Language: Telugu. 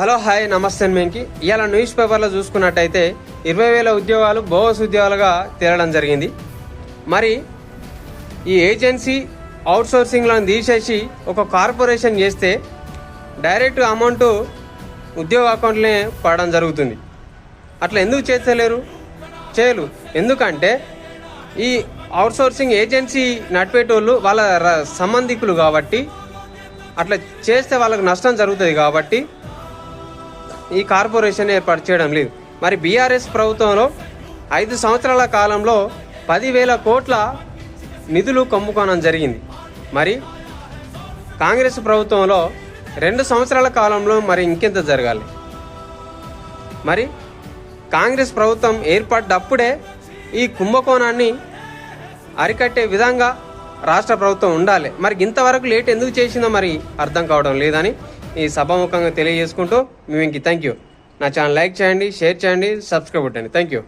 హలో హాయ్ నమస్తే మేంకి ఇవాళ న్యూస్ పేపర్లో చూసుకున్నట్టయితే 20,000 ఉద్యోగాలు బోగస్ ఉద్యోగాలుగా తేలడం జరిగింది. మరి ఈ ఏజెన్సీ అవుట్సోర్సింగ్లను తీసేసి ఒక కార్పొరేషన్ చేస్తే డైరెక్ట్ అమౌంట్ ఉద్యోగ అకౌంట్లనే పడడం జరుగుతుంది. అట్లా ఎందుకు చేయలు ఎందుకంటే ఈ అవుట్సోర్సింగ్ ఏజెన్సీ నడిపేటోళ్ళు వాళ్ళ సంబంధికులు కాబట్టి అట్లా చేస్తే వాళ్ళకు నష్టం జరుగుతుంది కాబట్టి ఈ కార్పొరేషన్ ఏర్పాటు చేయడం లేదు. మరి బీఆర్ఎస్ ప్రభుత్వంలో 5 సంవత్సరాల కాలంలో 10,000 కోట్ల నిధులు కమ్ముకోవడం జరిగింది. మరి కాంగ్రెస్ ప్రభుత్వంలో 2 సంవత్సరాల కాలంలో మరి ఇంకెంత జరగాలి? మరి కాంగ్రెస్ ప్రభుత్వం ఏర్పడ్డప్పుడే ఈ కుంభకోణాన్ని అరికట్టే విధంగా రాష్ట్ర ప్రభుత్వం ఉండాలి. మరి ఇంతవరకు లేట్ ఎందుకు చేసిందో మరి అర్థం కావడం లేదని ఈ సభాముఖంగా తెలియజేసుకుంటూ మేము థ్యాంక్ యూ. నా ఛానల్ లైక్ చేయండి, షేర్ చేయండి, సబ్స్క్రైబ్ కొట్టండి. Thank you.